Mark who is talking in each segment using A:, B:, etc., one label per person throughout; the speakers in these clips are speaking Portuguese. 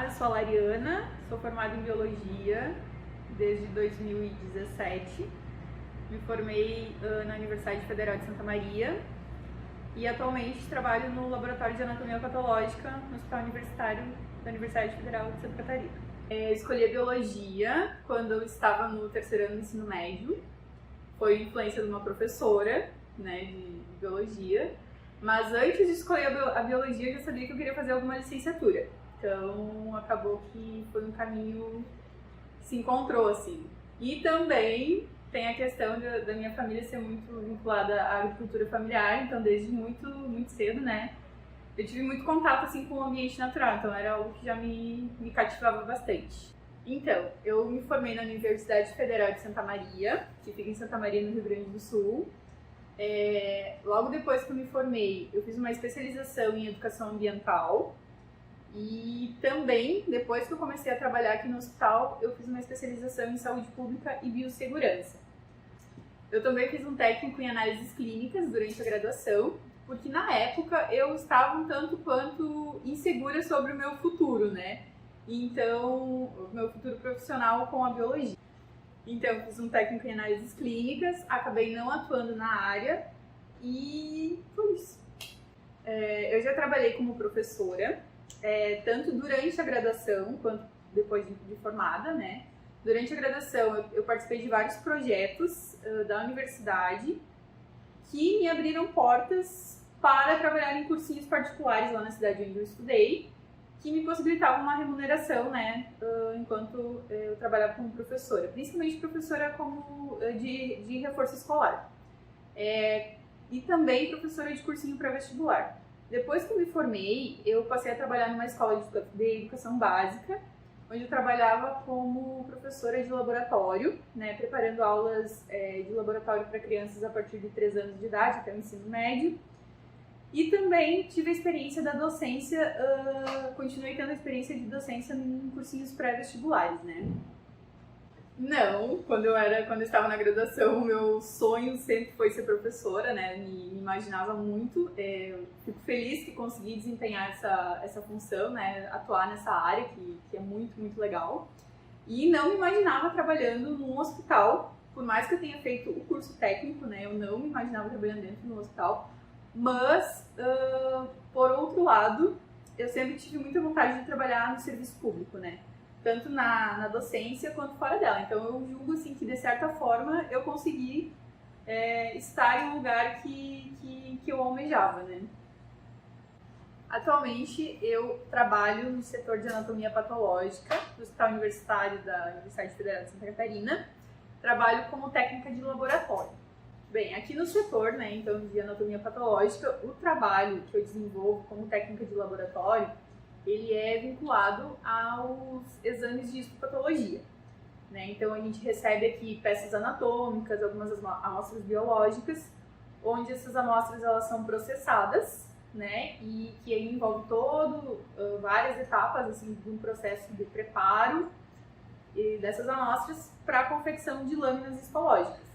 A: eu sou a Lariana, sou formada em Biologia desde 2017. Me formei na Universidade Federal de Santa Maria e atualmente trabalho no Laboratório de Anatomia Patológica no Hospital Universitário da Universidade Federal de Santa Catarina. Escolhi a Biologia quando eu estava no terceiro ano do ensino médio. Foi influência de uma professora, né, de Biologia. Mas antes de escolher a Biologia, eu já sabia que eu queria fazer alguma licenciatura. Então, acabou que foi um caminho que se encontrou, assim. E também tem a questão da minha família ser muito vinculada à agricultura familiar, então desde muito cedo, né, eu tive muito contato, assim, com o ambiente natural, então era algo que já me cativava bastante. Então, eu me formei na Universidade Federal de Santa Maria, que fica em Santa Maria, no Rio Grande do Sul. Logo depois que eu me formei, eu fiz uma especialização em educação ambiental e também, depois que eu comecei a trabalhar aqui no hospital, eu fiz uma especialização em saúde pública e biossegurança. Eu também fiz um técnico em análises clínicas durante a graduação, porque na época eu estava um tanto quanto insegura sobre o meu futuro, né? Então, o meu futuro profissional com a biologia. Então, eu fiz um técnico em análises clínicas, acabei não atuando na área e foi isso. Eu já trabalhei como professora, tanto durante a graduação quanto depois de formada, né? Durante a graduação, eu participei de vários projetos da universidade que me abriram portas para trabalhar em cursinhos particulares lá na cidade onde eu estudei, que me possibilitavam uma remuneração, né, enquanto eu trabalhava como professora, principalmente professora de reforço escolar, e também professora de cursinho pré-vestibular. Depois que eu me formei, eu passei a trabalhar numa escola de educação básica, onde eu trabalhava como professora de laboratório, né, preparando aulas de laboratório para crianças a partir de 3 anos de idade, até o ensino médio. E também tive a experiência da docência, continuei tendo a experiência de docência em cursinhos pré-vestibulares, né? Não, quando eu estava na graduação, o meu sonho sempre foi ser professora, né? Me imaginava muito. Fico feliz que consegui desempenhar essa função, né? Atuar nessa área que é muito legal. E não me imaginava trabalhando num hospital, por mais que eu tenha feito o curso técnico, né? Eu não me imaginava trabalhando dentro de um hospital. Mas, por outro lado, eu sempre tive muita vontade de trabalhar no serviço público, né? Tanto na docência quanto fora dela. Então, eu julgo assim, que, de certa forma, eu consegui estar em um lugar que eu almejava, né? Atualmente, eu trabalho no setor de anatomia patológica do Hospital Universitário da Universidade Federal de Santa Catarina. Trabalho como técnica de laboratório. Bem, aqui no setor, né, então, de anatomia patológica, o trabalho que eu desenvolvo como técnica de laboratório, ele é vinculado aos exames de histopatologia, né? Então, a gente recebe aqui peças anatômicas, algumas amostras biológicas, onde essas amostras elas são processadas, né, e que aí envolve várias etapas assim, de um processo de preparo dessas amostras para a confecção de lâminas histológicas.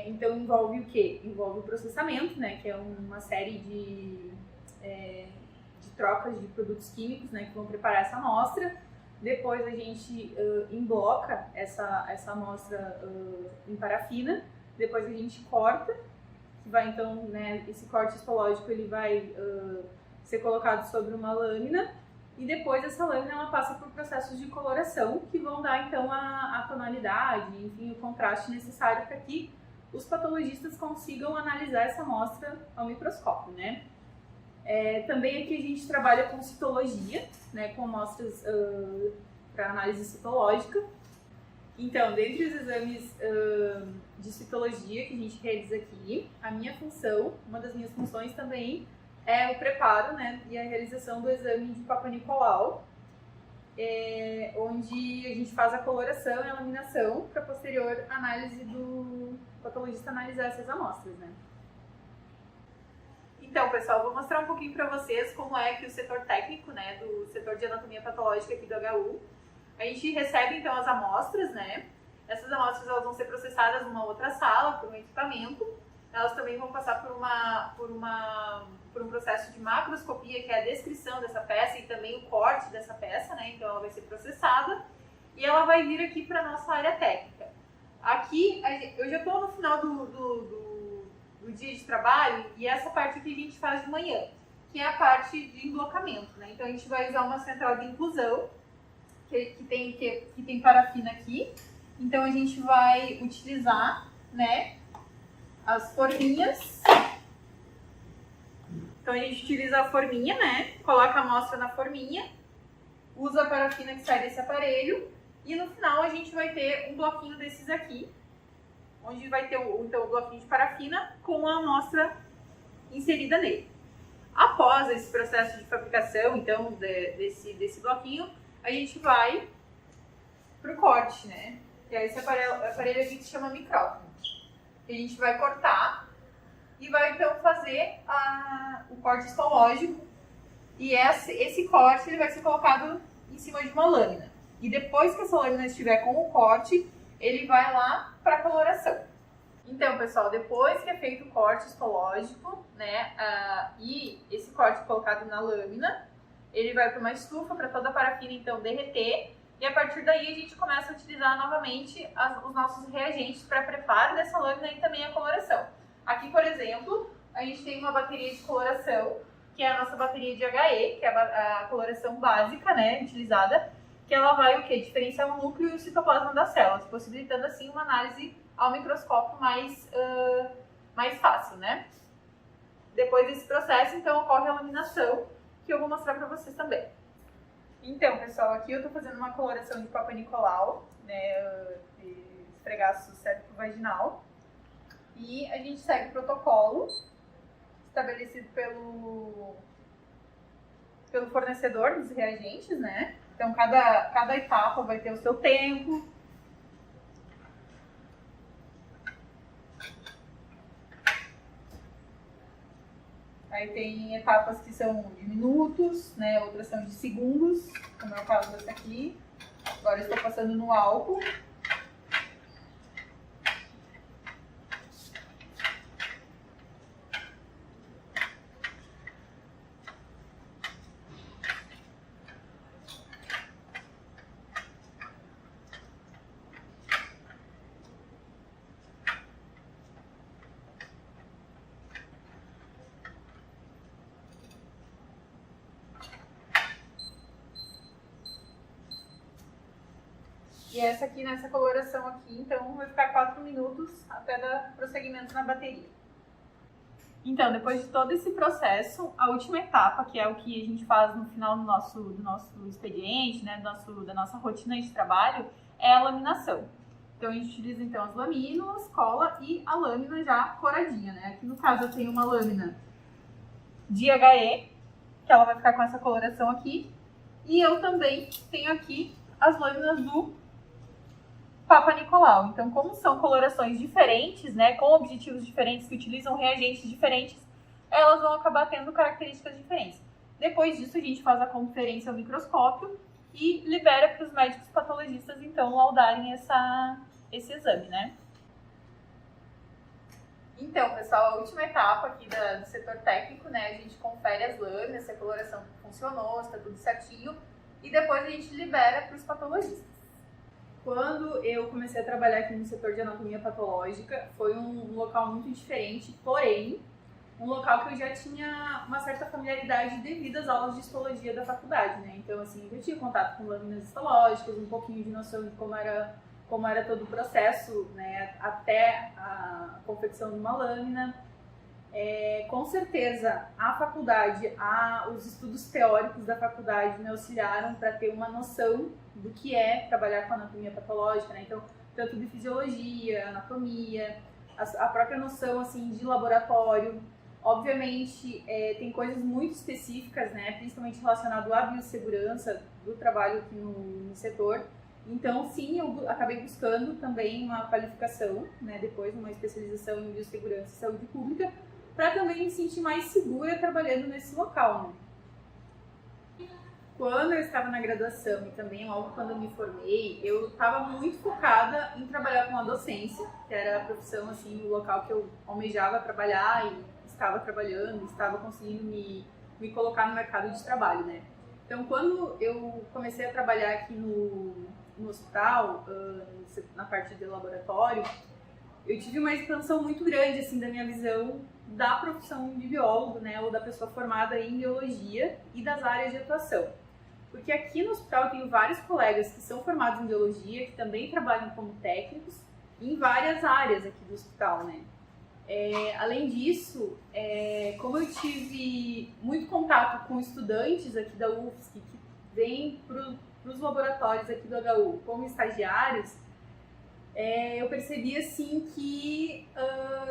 A: Então envolve o quê? Envolve o processamento, né, que é uma série de trocas de produtos químicos, né, que vão preparar essa amostra. Depois a gente embloca essa amostra em parafina. Depois a gente corta, que vai então, né, esse corte histológico ele vai ser colocado sobre uma lâmina. E depois essa lâmina ela passa por processos de coloração que vão dar então a tonalidade, enfim, o contraste necessário para que os patologistas consigam analisar essa amostra ao microscópio, né? Também aqui a gente trabalha com citologia, né, com amostras para análise citológica. Então, dentre os exames de citologia que a gente realiza aqui, uma das minhas funções também é o preparo, né, e a realização do exame de Papa Nicolau, onde a gente faz a coloração e a laminação para posterior análise do patologista analisar essas amostras, né. Então, pessoal, vou mostrar um pouquinho para vocês como é que o setor técnico, né, do setor de anatomia patológica aqui do HU, a gente recebe então as amostras, né, essas amostras elas vão ser processadas numa outra sala por um equipamento elas também vão passar por um processo de macroscopia, que é a descrição dessa peça e também o corte dessa peça, né? Então ela vai ser processada e ela vai vir aqui para a nossa área técnica. Aqui, eu já estou no final do dia de trabalho e essa parte aqui a gente faz de manhã, que é a parte de emblocamento, né? Então a gente vai usar uma central de inclusão, que tem parafina aqui. Então a gente vai utilizar, né, as forminhas. Então a gente utiliza a forminha, né? Coloca a amostra na forminha, usa a parafina que sai desse aparelho e no final a gente vai ter um bloquinho desses aqui, onde vai ter o bloquinho de parafina com a amostra inserida nele. Após esse processo de fabricação, então, desse bloquinho, a gente vai pro corte, né? Que é esse aparelho aqui que se chama micrótomo. A gente vai cortar e vai então fazer o corte histológico. E esse corte ele vai ser colocado em cima de uma lâmina. E depois que essa lâmina estiver com o corte, ele vai lá para a coloração. Então, pessoal, depois que é feito o corte histológico, né, e esse corte colocado na lâmina, ele vai para uma estufa para toda a parafina então derreter. E a partir daí a gente começa a utilizar novamente os nossos reagentes para preparo dessa lâmina e também a coloração. Aqui, por exemplo, a gente tem uma bateria de coloração, que é a nossa bateria de HE, que é a coloração básica, né, utilizada, que ela vai o quê? Diferenciar o núcleo e o citoplasma das células, possibilitando assim uma análise ao microscópio mais fácil, né? Depois desse processo, então, ocorre a laminação, que eu vou mostrar para vocês também. Então, pessoal, aqui eu estou fazendo uma coloração de Papa Nicolau, né, de esfregaço cérebro-vaginal. E a gente segue o protocolo estabelecido pelo fornecedor dos reagentes, né? Então, cada etapa vai ter o seu tempo. Aí tem etapas que são de minutos, né? Outras são de segundos, como é o caso dessa aqui. Agora eu estou passando no álcool. E essa aqui, nessa coloração aqui, então vai ficar 4 minutos até dar prosseguimento na bateria. Então, depois de todo esse processo, a última etapa, que é o que a gente faz no final do nosso expediente, né, da nossa rotina de trabalho, é a laminação. Então, a gente utiliza então as lamínulas, cola e a lâmina já coradinha, né? Aqui no caso eu tenho uma lâmina de HE, que ela vai ficar com essa coloração aqui. E eu também tenho aqui as lâminas do Papa Nicolau. Então, como são colorações diferentes, né, com objetivos diferentes, que utilizam reagentes diferentes, elas vão acabar tendo características diferentes. Depois disso, a gente faz a conferência ao microscópio e libera para os médicos patologistas, então, laudarem esse exame, né? Então, pessoal, a última etapa aqui do setor técnico, né, a gente confere as lâminas, se a coloração funcionou, se está tudo certinho, e depois a gente libera para os patologistas. Quando eu comecei a trabalhar aqui no setor de anatomia patológica, foi um local muito diferente, porém, um local que eu já tinha uma certa familiaridade devido às aulas de histologia da faculdade, né? Então, assim, eu tinha contato com lâminas histológicas, um pouquinho de noção de como era todo o processo, né, até a confecção de uma lâmina. Com certeza, a faculdade, os estudos teóricos da faculdade me auxiliaram para ter uma noção do que é trabalhar com anatomia patológica, né? Então, tanto de fisiologia, anatomia, a própria noção, assim, de laboratório. Obviamente, tem coisas muito específicas, né? Principalmente relacionado à biossegurança do trabalho aqui no setor. Então, sim, eu acabei buscando também uma qualificação, né? Depois, uma especialização em biossegurança e saúde pública, para também me sentir mais segura trabalhando nesse local, né? quando eu estava na graduação e também logo quando eu me formei, eu estava muito focada em trabalhar com a docência, que era a profissão, assim, o local que eu almejava trabalhar e estava trabalhando, estava conseguindo me colocar no mercado de trabalho, né? Então, quando eu comecei a trabalhar aqui no hospital, na parte de laboratório, eu tive uma expansão muito grande, assim, da minha visão da profissão de biólogo, né, ou da pessoa formada em biologia e das áreas de atuação. Porque aqui no hospital eu tenho vários colegas que são formados em biologia, que também trabalham como técnicos em várias áreas aqui do hospital, né. Além disso, como eu tive muito contato com estudantes aqui da UFSC, que vêm para os laboratórios aqui do HU como estagiários, eu percebi assim que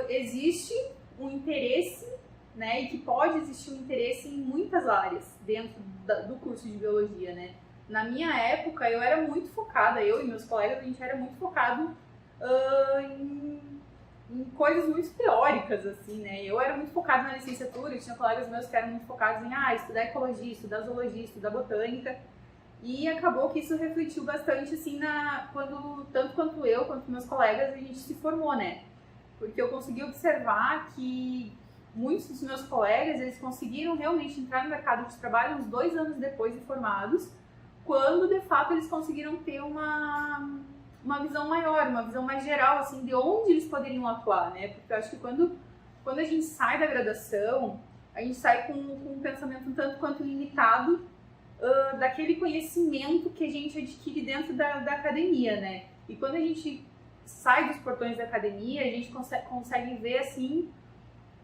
A: existe um interesse, né, e que pode existir um interesse em muitas áreas dentro do curso de biologia, né. Na minha época eu era muito focada, eu e meus colegas, a gente era muito focado em coisas muito teóricas, assim, né. Eu era muito focada na licenciatura, eu tinha colegas meus que eram muito focados em estudar ecologia, estudar zoologia, estudar botânica. E acabou que isso refletiu bastante, assim, tanto quanto eu, quanto meus colegas, a gente se formou, né? Porque eu consegui observar que muitos dos meus colegas, eles conseguiram realmente entrar no mercado de trabalho uns 2 anos depois de formados, quando, de fato, eles conseguiram ter uma visão maior, uma visão mais geral, assim, de onde eles poderiam atuar, né? Porque eu acho que quando a gente sai da graduação, a gente sai com um pensamento um tanto quanto limitado daquele conhecimento que a gente adquire dentro da academia, né? E quando a gente sai dos portões da academia, a gente consegue ver, assim,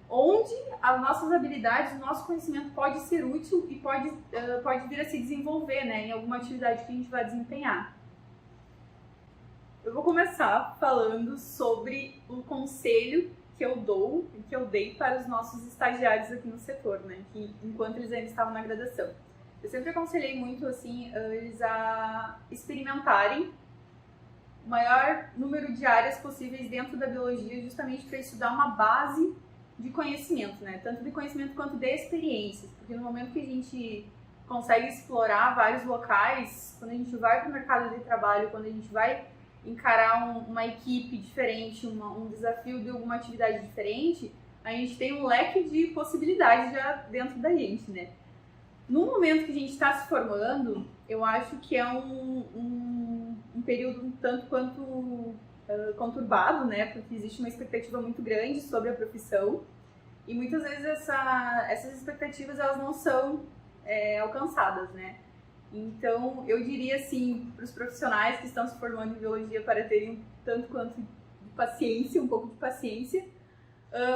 A: onde as nossas habilidades, o nosso conhecimento pode ser útil e pode vir a se desenvolver, né, em alguma atividade que a gente vai desempenhar. Eu vou começar falando sobre o conselho que eu dei para os nossos estagiários aqui no setor, né, que enquanto eles ainda estavam na graduação. Eu sempre aconselhei muito, assim, eles a experimentarem o maior número de áreas possíveis dentro da biologia, justamente para estudar uma base de conhecimento, né? Tanto de conhecimento quanto de experiências, porque no momento que a gente consegue explorar vários locais, quando a gente vai para o mercado de trabalho, quando a gente vai encarar uma equipe diferente, um desafio de alguma atividade diferente, a gente tem um leque de possibilidades já dentro da gente, né? No momento que a gente está se formando, eu acho que é um período um tanto quanto conturbado, né? Porque existe uma expectativa muito grande sobre a profissão e muitas vezes essas expectativas elas não são alcançadas, né? Então, eu diria assim, para os profissionais que estão se formando em biologia para terem um tanto quanto de paciência, um pouco de paciência,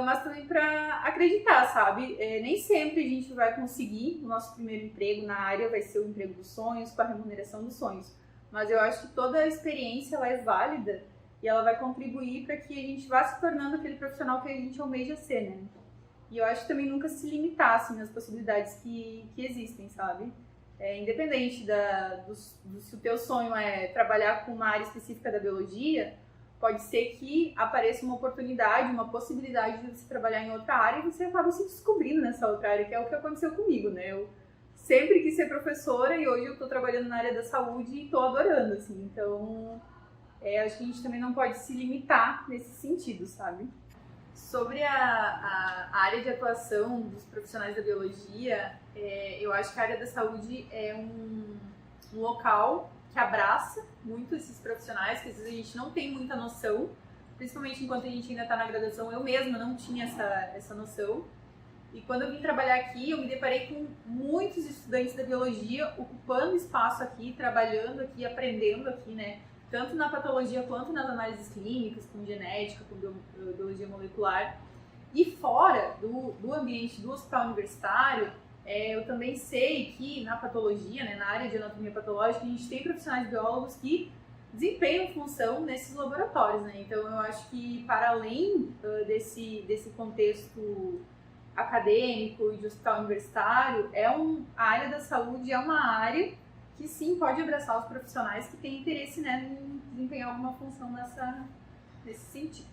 A: mas também para acreditar, sabe? Nem sempre a gente vai conseguir o nosso primeiro emprego na área, vai ser o emprego dos sonhos, com a remuneração dos sonhos. Mas eu acho que toda a experiência ela é válida e ela vai contribuir para que a gente vá se tornando aquele profissional que a gente almeja ser, né? E eu acho que também nunca se limitar assim, nas possibilidades que existem, sabe? Independente se o teu sonho é trabalhar com uma área específica da biologia, pode ser que apareça uma oportunidade, uma possibilidade de você trabalhar em outra área e você acaba se descobrindo nessa outra área, que é o que aconteceu comigo, né? Eu sempre quis ser professora e hoje eu estou trabalhando na área da saúde e estou adorando, assim. Então, acho que a gente também não pode se limitar nesse sentido, sabe? Sobre a área de atuação dos profissionais da biologia, eu acho que a área da saúde é um local que abraça muito esses profissionais, que às vezes a gente não tem muita noção, principalmente enquanto a gente ainda está na graduação. Eu mesma não tinha essa noção. E quando eu vim trabalhar aqui, eu me deparei com muitos estudantes da biologia ocupando espaço aqui, trabalhando aqui, aprendendo aqui, né? Tanto na patologia quanto nas análises clínicas, com genética, com biologia molecular. E fora do ambiente do hospital universitário, eu também sei que na patologia, né, na área de anatomia patológica, a gente tem profissionais biólogos que desempenham função nesses laboratórios, né? Então eu acho que para além desse contexto acadêmico e de hospital universitário, a área da saúde é uma área que sim pode abraçar os profissionais que têm interesse, né, em desempenhar alguma função nesse sentido.